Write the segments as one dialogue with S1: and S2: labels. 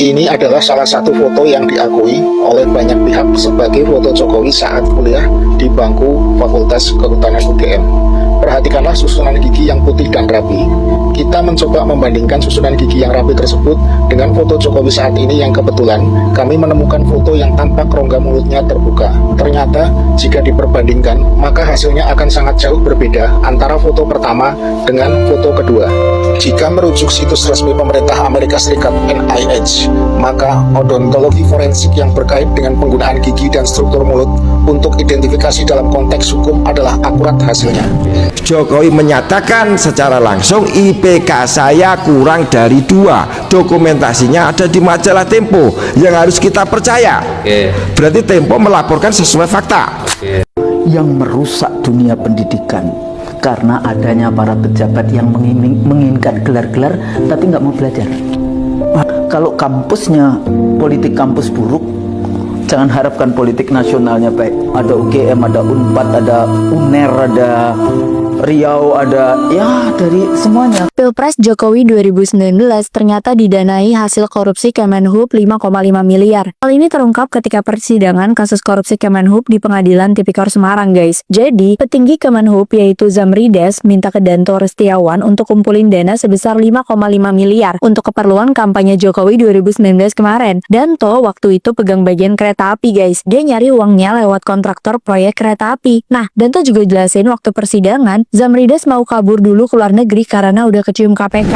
S1: Ini adalah salah satu foto yang diakui oleh banyak pihak sebagai foto Jokowi saat kuliah di bangku Fakultas Kehutanan UGM. Perhatikanlah susunan gigi yang putih dan rapi. Kita mencoba membandingkan susunan gigi yang rapi tersebut dengan foto Jokowi saat ini yang kebetulan kami menemukan foto yang tampak rongga mulutnya terbuka. Ternyata jika diperbandingkan maka hasilnya akan sangat jauh berbeda antara foto pertama dengan foto kedua. Jika merujuk situs resmi pemerintah Amerika Serikat NIH, maka odontologi forensik yang berkait dengan penggunaan gigi dan struktur mulut untuk identifikasi dalam konteks hukum adalah akurat hasilnya.
S2: Jokowi menyatakan secara langsung IPK saya kurang dari 2. Dokumentasinya ada di majalah Tempo yang harus kita percaya. Berarti Tempo melaporkan sesuai fakta.
S3: Yang merusak dunia pendidikan karena adanya para pejabat yang menginginkan gelar-gelar tapi nggak mau belajar. Kalau kampusnya politik kampus buruk, jangan harapkan politik nasionalnya baik. Ada UGM, ada Unpad, ada UNER, ada Riau, ada ya dari semuanya.
S4: Pilpres Jokowi 2019 ternyata didanai hasil korupsi Kemenhub 5,5 miliar. Hal ini terungkap ketika persidangan kasus korupsi Kemenhub di Pengadilan Tipikor Semarang, guys. Jadi, petinggi Kemenhub yaitu Zamrides minta ke Danto Restiawan untuk kumpulin dana sebesar 5,5 miliar untuk keperluan kampanye Jokowi 2019 kemarin. Danto waktu itu pegang bagian kereta api, guys. Dia nyari uangnya lewat kontraktor proyek kereta api. Nah, Danto juga jelasin waktu persidangan Zamrides mau kabur dulu ke luar negeri karena udah kecium KPK.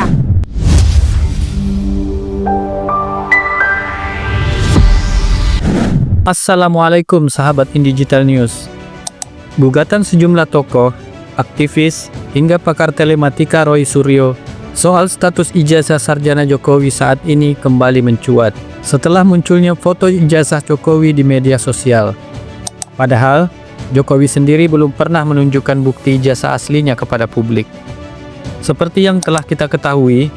S5: Assalamualaikum sahabat Indigital News. Gugatan sejumlah tokoh, aktivis, hingga pakar telematika Roy Suryo soal status ijazah sarjana Jokowi saat ini kembali mencuat setelah munculnya foto ijazah Jokowi di media sosial. Padahal Jokowi sendiri belum pernah menunjukkan bukti ijazah aslinya kepada publik. Seperti yang telah kita ketahui,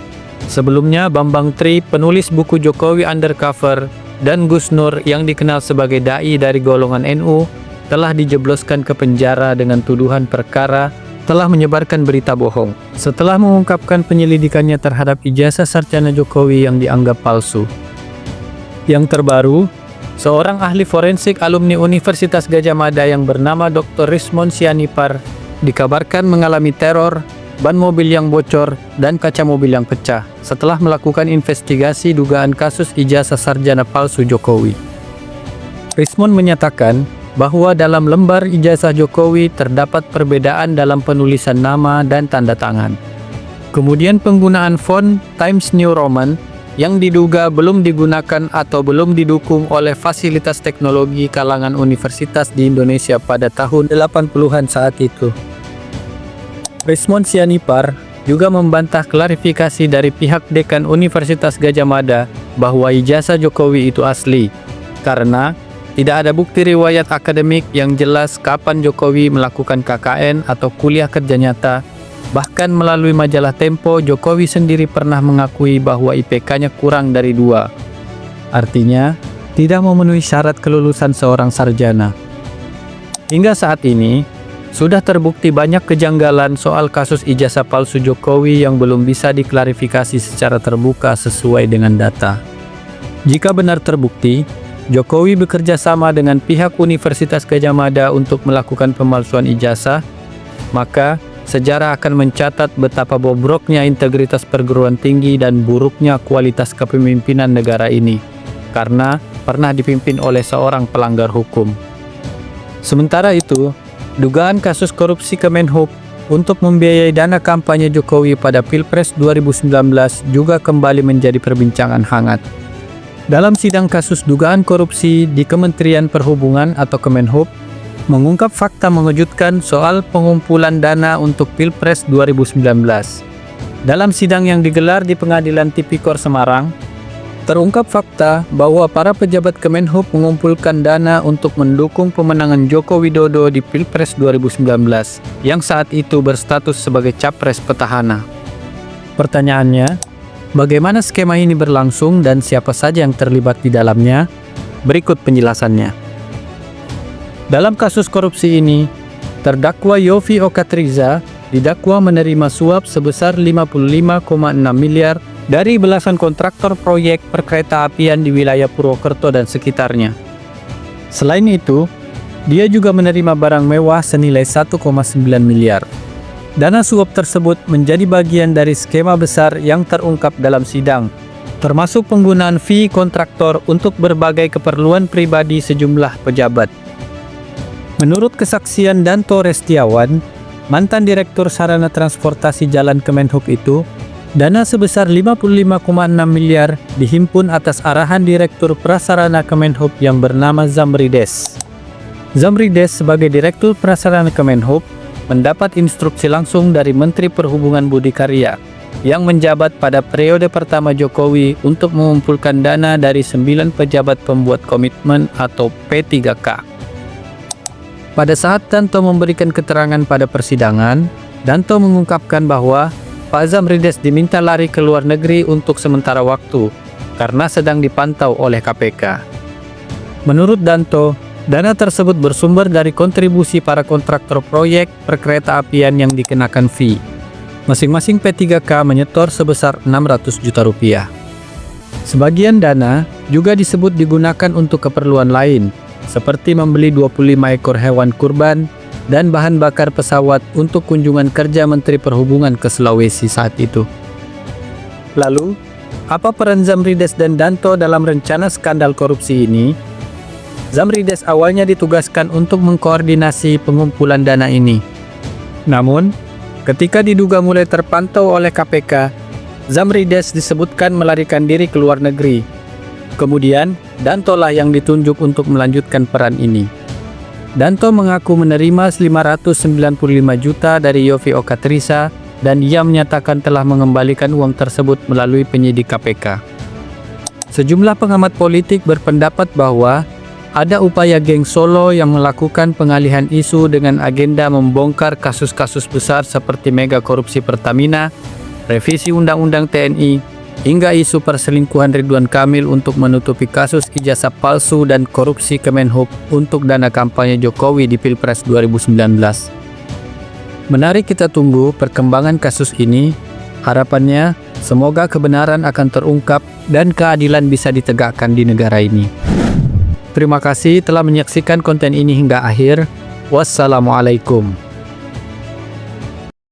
S5: sebelumnya Bambang Tri, penulis buku Jokowi Undercover, dan Gus Nur yang dikenal sebagai dai dari golongan NU, telah dijebloskan ke penjara dengan tuduhan perkara telah menyebarkan berita bohong setelah mengungkapkan penyelidikannya terhadap ijazah sarjana Jokowi yang dianggap palsu. Yang terbaru, seorang ahli forensik alumni Universitas Gadjah Mada yang bernama Dr. Rismon Sianipar dikabarkan mengalami teror, ban mobil yang bocor, dan kaca mobil yang pecah setelah melakukan investigasi dugaan kasus ijazah sarjana palsu Jokowi. Rismon menyatakan bahwa dalam lembar ijazah Jokowi terdapat perbedaan dalam penulisan nama dan tanda tangan. Kemudian penggunaan font Times New Roman yang diduga belum digunakan atau belum didukung oleh fasilitas teknologi kalangan universitas di Indonesia pada tahun 80-an saat itu. Rismon Sianipar juga membantah klarifikasi dari pihak dekan Universitas Gadjah Mada bahwa ijazah Jokowi itu asli, karena tidak ada bukti riwayat akademik yang jelas kapan Jokowi melakukan KKN atau kuliah kerja nyata. Bahkan melalui majalah Tempo, Jokowi sendiri pernah mengakui bahwa IPK-nya kurang dari 2. Artinya, tidak memenuhi syarat kelulusan seorang sarjana. Hingga saat ini, sudah terbukti banyak kejanggalan soal kasus ijazah palsu Jokowi yang belum bisa diklarifikasi secara terbuka sesuai dengan data. Jika benar terbukti, Jokowi bekerja sama dengan pihak Universitas Gadjah Mada untuk melakukan pemalsuan ijazah, maka sejarah akan mencatat betapa bobroknya integritas perguruan tinggi dan buruknya kualitas kepemimpinan negara ini, karena pernah dipimpin oleh seorang pelanggar hukum. Sementara itu, dugaan kasus korupsi Kemenhub untuk membiayai dana kampanye Jokowi pada Pilpres 2019 juga kembali menjadi perbincangan hangat. Dalam sidang kasus dugaan korupsi di Kementerian Perhubungan atau Kemenhub, mengungkap fakta mengejutkan soal pengumpulan dana untuk Pilpres 2019. Dalam sidang yang digelar di Pengadilan Tipikor Semarang, terungkap fakta bahwa para pejabat Kemenhub mengumpulkan dana untuk mendukung pemenangan Joko Widodo di Pilpres 2019, yang saat itu berstatus sebagai capres petahana. Pertanyaannya, bagaimana skema ini berlangsung dan siapa saja yang terlibat di dalamnya? Berikut penjelasannya. Dalam kasus korupsi ini, terdakwa Yovie Okatriza didakwa menerima suap sebesar 55,6 miliar dari belasan kontraktor proyek perkeretaapian di wilayah Purwokerto dan sekitarnya. Selain itu, dia juga menerima barang mewah senilai 1,9 miliar. Dana suap tersebut menjadi bagian dari skema besar yang terungkap dalam sidang, termasuk penggunaan fee kontraktor untuk berbagai keperluan pribadi sejumlah pejabat. Menurut kesaksian Danto Restiawan, mantan Direktur Sarana Transportasi Jalan Kemenhub itu, dana sebesar 55,6 miliar dihimpun atas arahan Direktur Prasarana Kemenhub yang bernama Zamrides. Zamrides sebagai Direktur Prasarana Kemenhub mendapat instruksi langsung dari Menteri Perhubungan Budi Karya yang menjabat pada periode pertama Jokowi untuk mengumpulkan dana dari 9 pejabat pembuat komitmen atau P3K. Pada saat Danto memberikan keterangan pada persidangan, Danto mengungkapkan bahwa Pak Zamrides diminta lari ke luar negeri untuk sementara waktu karena sedang dipantau oleh KPK. Menurut Danto, dana tersebut bersumber dari kontribusi para kontraktor proyek perkeretaapian yang dikenakan fee. Masing-masing P3K menyetor sebesar 600 juta rupiah. Sebagian dana juga disebut digunakan untuk keperluan lain, seperti membeli 25 ekor hewan kurban dan bahan bakar pesawat untuk kunjungan kerja Menteri Perhubungan ke Sulawesi saat itu. Lalu, apa peran Zamrides dan Danto dalam rencana skandal korupsi ini? Zamrides awalnya ditugaskan untuk mengkoordinasi pengumpulan dana ini. Namun, ketika diduga mulai terpantau oleh KPK, Zamrides disebutkan melarikan diri ke luar negeri. Kemudian, Danto lah yang ditunjuk untuk melanjutkan peran ini. Danto mengaku menerima 595 juta dari Yofi Okatrisa dan ia menyatakan telah mengembalikan uang tersebut melalui penyidik KPK. Sejumlah pengamat politik berpendapat bahwa ada upaya geng Solo yang melakukan pengalihan isu dengan agenda membongkar kasus-kasus besar seperti mega korupsi Pertamina, revisi Undang-Undang TNI, hingga isu perselingkuhan Ridwan Kamil untuk menutupi kasus ijazah palsu dan korupsi Kemenhub untuk dana kampanye Jokowi di Pilpres 2019. Menarik kita tunggu perkembangan kasus ini. Harapannya, semoga kebenaran akan terungkap dan keadilan bisa ditegakkan di negara ini. Terima kasih telah menyaksikan konten ini hingga akhir. Wassalamualaikum.